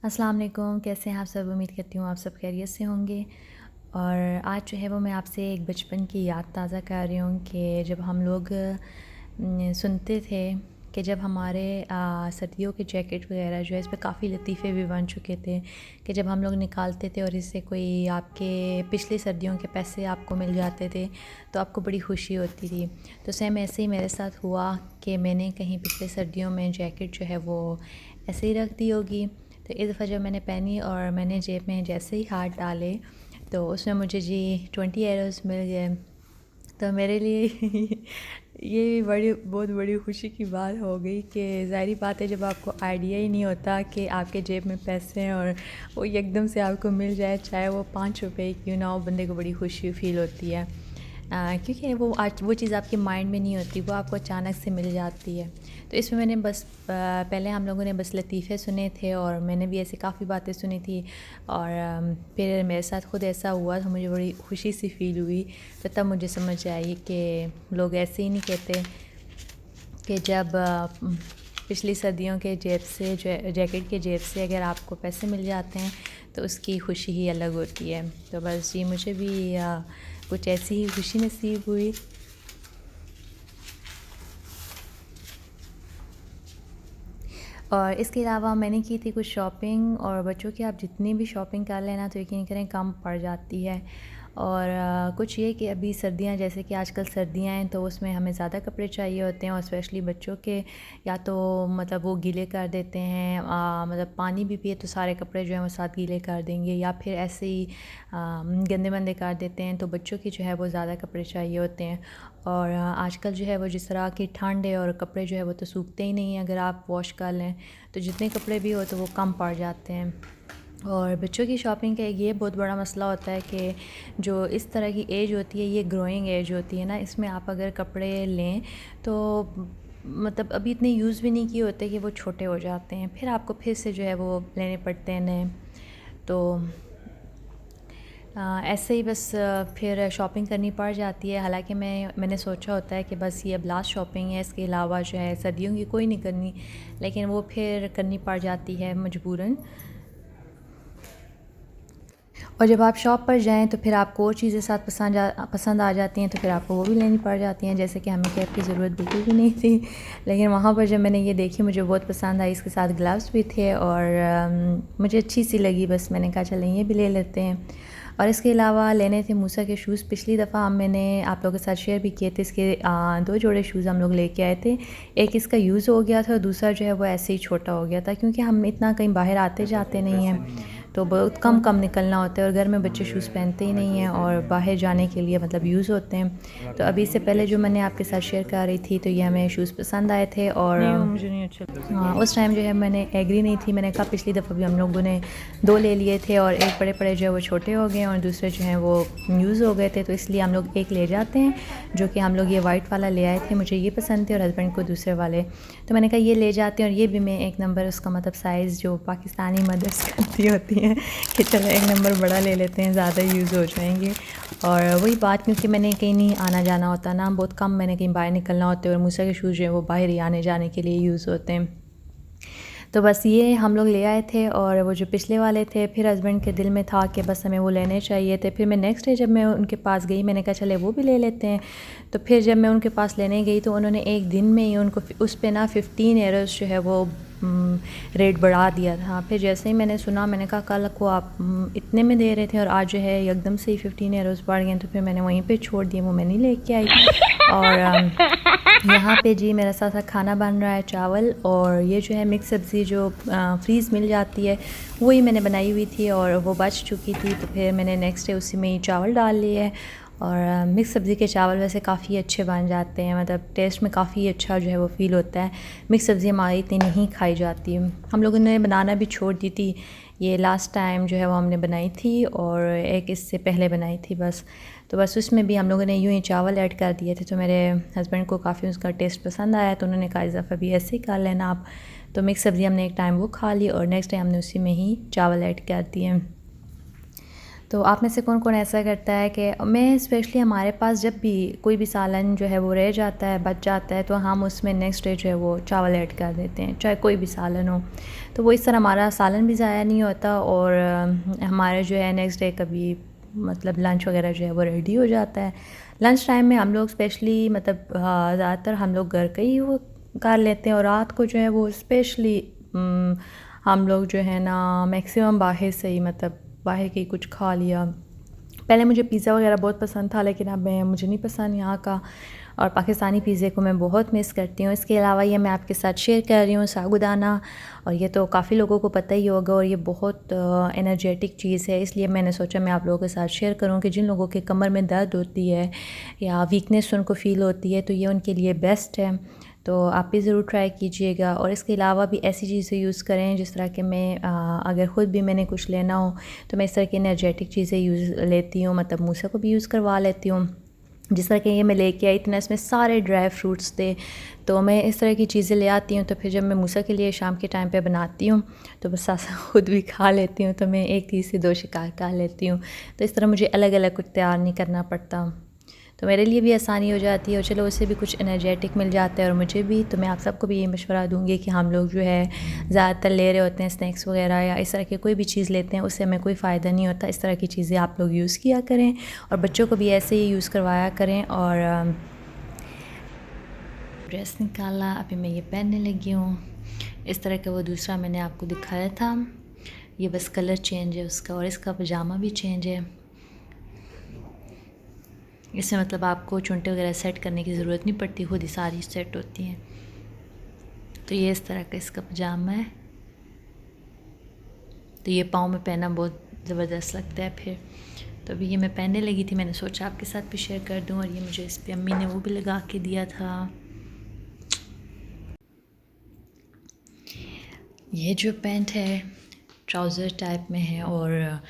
अस्सलाम वालेकुम, कैसे हैं आप सब। उम्मीद करती हूँ आप सब खैरियत से होंगे। और आज जो है वो मैं आपसे एक बचपन की याद ताज़ा कर रही हूँ कि जब हम लोग सुनते थे कि जब हमारे सर्दियों के जैकेट वगैरह जो है इस पर काफ़ी लतीफ़े भी बन चुके थे कि जब हम लोग निकालते थे और इससे कोई आपके पिछली सर्दियों के पैसे आपको मिल जाते थे तो आपको बड़ी खुशी होती थी। तो सेम ऐसे ही मेरे साथ हुआ कि मैंने कहीं पिछले सर्दियों में जैकेट जो है वो ऐसे ही रख दी होगी। तो इस दफ़ा जब मैंने पहनी और मैंने जेब में जैसे ही हाथ डाले तो उसमें मुझे जी 20 एरोज़ मिल गए। तो मेरे लिए ये बहुत बड़ी खुशी की बात हो गई कि ज़ाहिर बात है जब आपको आइडिया ही नहीं होता कि आपके जेब में पैसे हैं और वो एकदम से आपको मिल जाए, चाहे वो 5 रुपए क्यों ना हो, बंदे को बड़ी खुशी फील होती है। क्योंकि वो चीज़ आपके माइंड में नहीं होती, वो आपको अचानक से मिल जाती है। तो इसमें मैंने बस पहले हम लोगों ने बस लतीफ़े सुने थे और मैंने भी ऐसी काफ़ी बातें सुनी थी और फिर मेरे साथ ख़ुद ऐसा हुआ तो मुझे बड़ी खुशी सी फील हुई। तो तब मुझे समझ आई कि लोग ऐसे ही नहीं कहते कि जब पिछली सर्दियों के जेब से जैकेट के जेब से अगर आपको पैसे मिल जाते हैं तो उसकी खुशी ही अलग होती है। तो बस जी मुझे भी कुछ ऐसी ही खुशी नसीब हुई। और इसके अलावा मैंने की थी कुछ शॉपिंग, और बच्चों की आप जितनी भी शॉपिंग कर लेना तो यकीन करें कम पड़ जाती है। और कुछ ये कि अभी सर्दियाँ, जैसे कि आजकल सर्दियाँ हैं तो उसमें हमें ज़्यादा कपड़े चाहिए होते हैं और स्पेशली बच्चों के, या तो मतलब वो गीले कर देते हैं, मतलब पानी भी पिए तो सारे कपड़े जो हैं वो साथ गीले कर देंगे, या फिर ऐसे ही गंदे मंदे कर देते हैं। तो बच्चों की जो है वो ज़्यादा कपड़े चाहिए होते हैं। और आजकल जो है वो जिस तरह की ठंड है और कपड़े जो है वो तो सूखते ही नहीं हैं, अगर आप वॉश कर लें तो जितने कपड़े भी हो तो वो कम पड़ जाते हैं। और बच्चों की शॉपिंग का ये बहुत बड़ा मसला होता है कि जो इस तरह की एज होती है, ये ग्रोइंग एज होती है ना, इसमें आप अगर कपड़े लें तो मतलब अभी इतने यूज़ भी नहीं किए होते कि वो छोटे हो जाते हैं, फिर आपको फिर से जो है वो लेने पड़ते हैं नए। तो ऐसे ही बस फिर शॉपिंग करनी पड़ जाती है। हालांकि मैंने सोचा होता है कि बस ये अब लास्ट शॉपिंग है, इसके अलावा जो है सर्दियों की कोई नहीं करनी, लेकिन वो फिर करनी पड़ जाती है मजबूरन। और जब आप शॉप पर जाएं तो फिर आपको और चीज़ें साथ पसंद आ जाती हैं, तो फिर आपको वो भी लेनी पड़ जाती हैं। जैसे कि हमें कैप की ज़रूरत बिल्कुल भी नहीं थी, लेकिन वहाँ पर जब मैंने ये देखी मुझे बहुत पसंद आई। इसके साथ ग्लव्स भी थे और मुझे अच्छी सी लगी, बस मैंने कहा चलें ये भी ले लेते हैं। और इसके अलावा लेने थे मूसा के शूज़। पिछली दफ़ा मैंने आप लोगों के साथ शेयर भी किए थे, इसके 2 जोड़े शूज़ हम लोग लेके आए थे। एक इसका यूज़ हो गया था और दूसरा जो है वो ऐसे ही छोटा हो गया था, क्योंकि हम इतना कहीं बाहर आते जाते नहीं हैं तो बहुत कम निकलना होता है और घर में बच्चे शूज़ पहनते ही नहीं हैं और बाहर जाने के लिए मतलब यूज़ होते हैं। तो अभी इससे पहले जो मैंने आपके साथ शेयर कर रही थी तो ये हमें शूज़ पसंद आए थे और नहीं, वो मुझे नहीं अच्छा लगता। हाँ, उस टाइम जो है मैंने एग्री नहीं थी। मैंने कहा पिछली दफ़ा भी हम लोगों ने 2 ले लिए थे और एक बड़े जो है वो छोटे हो गए और दूसरे जो हैं वो यूज़ हो गए थे, तो इसलिए हम लोग एक ले जाते हैं, जो कि हम लोग ये वाइट वाला ले आए थे। मुझे ये पसंद थे और हस्बैंड को दूसरे वाले, तो मैंने कहा ये ले जाते हैं। और ये भी मैं एक नंबर उसका मतलब साइज़ जो पाकिस्तानी मदर्स करती होती हैं कि चलो एक नंबर बड़ा ले लेते हैं, ज़्यादा यूज़ हो जाएंगे। और वही बात, क्योंकि मैंने कहीं नहीं आना जाना होता ना, बहुत कम मैंने कहीं बाहर निकलना होता है और मूसा के शूज़ जो है वो बाहर ही आने जाने के लिए यूज़ होते हैं। तो बस ये हम लोग ले आए थे और वो जो पिछले वाले थे, फिर हस्बैंड के दिल में था कि बस हमें वो लेने चाहिए थे। फिर मैं नेक्स्ट डे जब मैं उनके पास गई, मैंने कहा चले वो भी ले लेते हैं। तो फिर जब मैं उनके पास लेने गई तो उन्होंने एक दिन में ही उनको उस पे ना 15 एरोज़ जो है वो रेट बढ़ा दिया था। फिर जैसे ही मैंने सुना, मैंने कहा कल को आप इतने में दे रहे थे और आज जो है एकदम से ही 15 एरोज़ बढ़ गए। तो फिर मैंने वहीं पे छोड़ दिए, वो मैं नहीं लेके आई। और यहाँ पे जी मेरा साथ साथ खाना बन रहा है, चावल और ये जो है मिक्स सब्ज़ी जो फ्रीज़ मिल जाती है वही मैंने बनाई हुई थी और वो बच चुकी थी। तो फिर मैंने नेक्स्ट डे उसी में ही चावल डाल लिए है। और मिक्स सब्ज़ी के चावल वैसे काफ़ी अच्छे बन जाते हैं, मतलब टेस्ट में काफ़ी अच्छा जो है वो फ़ील होता है। मिक्स सब्ज़ी हमारी इतनी नहीं खाई जाती, हम लोगों ने बनाना भी छोड़ दी थी। ये लास्ट टाइम जो है वो हमने बनाई थी और एक इससे पहले बनाई थी बस। तो बस उसमें भी हम लोगों ने यूँ ही चावल ऐड कर दिए थे। तो मेरे हस्बैंड को काफ़ी उसका टेस्ट पसंद आया, तो उन्होंने कहा इस दफ़ा भी ऐसे ही कर लेना आप। तो मिक्स सब्ज़ी हमने एक टाइम वो खा ली और नेक्स्ट टाइम हमने उसी में ही चावल ऐड कर दिए। तो आप में से कौन कौन ऐसा करता है कि मैं स्पेशली हमारे पास जब भी कोई भी सालन जो है वो रह जाता है, बच जाता है, तो हम उसमें नेक्स्ट डे जो है वो चावल ऐड कर देते हैं, चाहे कोई भी सालन हो। तो वो इस तरह हमारा सालन भी ज़ाया नहीं होता और हमारे जो है नेक्स्ट डे कभी मतलब लंच वगैरह जो है वो रेडी हो जाता है। लंच टाइम में हम लोग स्पेशली मतलब ज़्यादातर हम लोग घर का ही वो कर लेते हैं और रात को जो है वो स्पेशली हम लोग जो है ना मैक्सिमम बाहर से ही मतलब बाहर के कुछ खा लिया। पहले मुझे पिज़्ज़ा वगैरह बहुत पसंद था, लेकिन अब मुझे नहीं पसंद यहाँ का, और पाकिस्तानी पिज़्ज़े को मैं बहुत मिस करती हूँ। इसके अलावा ये मैं आपके साथ शेयर कर रही हूँ साबूदाना, और ये तो काफ़ी लोगों को पता ही होगा और ये बहुत एनर्जेटिक चीज़ है, इसलिए मैंने सोचा मैं आप लोगों के साथ शेयर करूँ कि जिन लोगों के कमर में दर्द होती है या वीकनेस उनको फ़ील होती है तो ये उनके लिए बेस्ट है। तो आप भी ज़रूर ट्राई कीजिएगा। और इसके अलावा भी ऐसी चीज़ें यूज़ करें जिस तरह के मैं अगर ख़ुद भी मैंने कुछ लेना हो तो मैं इस तरह की एनर्जेटिक चीज़ें यूज़ लेती हूँ, मतलब मूसा को भी यूज़ करवा लेती हूँ। जिस तरह के ये मैं लेके आई इतना इसमें सारे ड्राई फ्रूट्स थे, तो मैं इस तरह की चीज़ें ले आती हूँ। तो फिर जब मैं मूसा के लिए शाम के टाइम पे बनाती हूँ तो बस साथ ख़ुद भी खा लेती हूँ, तो मैं एक तीर से दो शिकार कर लेती हूँ। तो इस तरह मुझे अलग अलग कुछ तैयार नहीं करना पड़ता, तो मेरे लिए भी आसानी हो जाती है और चलो उससे भी कुछ एनर्जेटिक मिल जाता है और मुझे भी। तो मैं आप सबको भी ये मशवरा दूँगी कि हम लोग जो है ज़्यादातर ले रहे होते हैं स्नैक्स वगैरह या इस तरह के कोई भी चीज़ लेते हैं उससे हमें कोई फ़ायदा नहीं होता। इस तरह की चीज़ें आप लोग यूज़ किया करें और बच्चों को भी ऐसे ही यूज़ करवाया करें। और ड्रेस निकाला, अभी मैं ये पहनने लगी हूँ। इस तरह का वो दूसरा मैंने आपको दिखाया था, ये बस कलर चेंज है उसका, और इसका पजामा भी चेंज है। इसमें मतलब आपको चुनटे वगैरह सेट करने की ज़रूरत नहीं पड़ती, खुद ही सारी सेट होती हैं। तो ये इस तरह का इसका पजामा है, तो ये पाँव में पहनना बहुत ज़बरदस्त लगता है। फिर तो अभी ये मैं पहनने लगी थी, मैंने सोचा आपके साथ भी शेयर कर दूं। और ये मुझे इस पर अम्मी ने वो भी लगा के दिया था। ये जो पैंट है ट्राउज़र टाइप में है और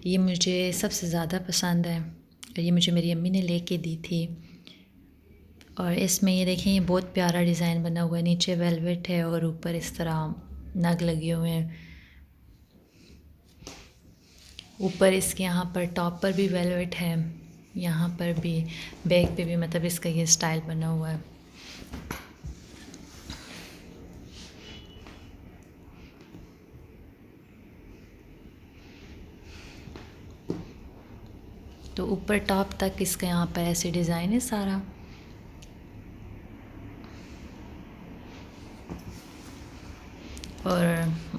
ये मुझे सबसे ज़्यादा पसंद है, और ये मुझे मेरी अम्मी ने लेके दी थी। और इसमें ये देखें ये बहुत प्यारा डिज़ाइन बना हुआ है, नीचे वेलवेट है और ऊपर इस तरह नग लगे हुए हैं। ऊपर इसके यहाँ पर टॉप पर भी वेलवेट है, यहाँ पर भी बैक पे भी, मतलब इसका ये स्टाइल बना हुआ है। तो ऊपर टॉप तक इसका यहाँ पर ऐसे डिज़ाइन है सारा। और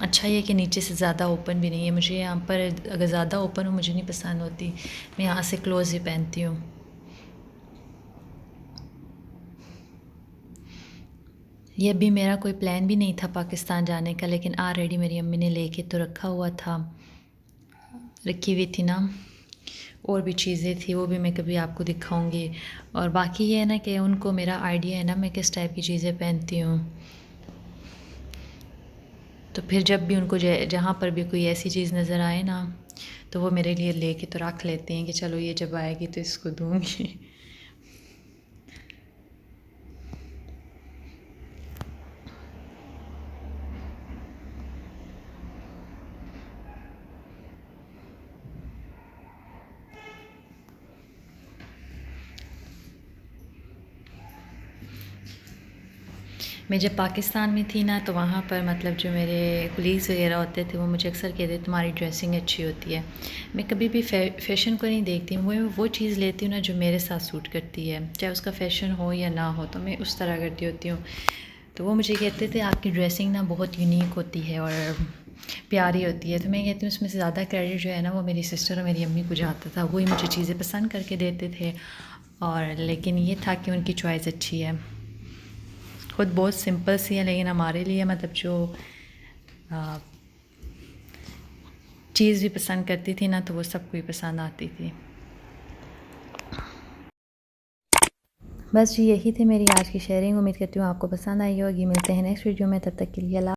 अच्छा ये कि नीचे से ज़्यादा ओपन भी नहीं है, मुझे यहाँ पर अगर ज़्यादा ओपन हो मुझे नहीं पसंद होती, मैं यहाँ से क्लोज़ ही पहनती हूँ। ये अभी मेरा कोई प्लान भी नहीं था पाकिस्तान जाने का, लेकिन ऑलरेडी मेरी अम्मी ने लेके तो रखा हुआ था, रखी हुई थी ना, और भी चीज़ें थी वो भी मैं कभी आपको दिखाऊंगी। और बाकी ये है ना कि उनको मेरा आइडिया है ना मैं किस टाइप की चीज़ें पहनती हूँ, तो फिर जब भी उनको जहाँ पर भी कोई ऐसी चीज़ नज़र आए ना तो वो मेरे लिए लेके तो रख लेते हैं कि चलो ये जब आएगी तो इसको दूँगी। मैं जब पाकिस्तान में थी ना तो वहाँ पर मतलब जो मेरे कुलीग्स वगैरह होते थे वो मुझे अक्सर कहते थे तुम्हारी ड्रेसिंग अच्छी होती है। मैं कभी भी फ़ैशन को नहीं देखती, वो चीज़ लेती हूँ ना जो मेरे साथ सूट करती है, चाहे उसका फ़ैशन हो या ना हो, तो मैं उस तरह करती होती हूँ। तो वो मुझे कहते थे आपकी ड्रेसिंग ना बहुत यूनिक होती है और प्यारी होती है। तो मैं कहती हूँ उसमें से ज़्यादा क्रेडिट जो है ना वो मेरी सिस्टर और मेरी अम्मी को जाता था, वही मुझे चीज़ें पसंद करके देते थे। और लेकिन ये था कि उनकी चॉइस अच्छी है, खुद बहुत सिंपल सी है, लेकिन हमारे लिए मतलब जो चीज़ भी पसंद करती थी ना तो वो सबको ही पसंद आती थी। बस जी यही थी मेरी आज की शेयरिंग, उम्मीद करती हूँ आपको पसंद आई होगी। मिलते हैं नेक्स्ट वीडियो में, तब तक के लिए अल्लाह।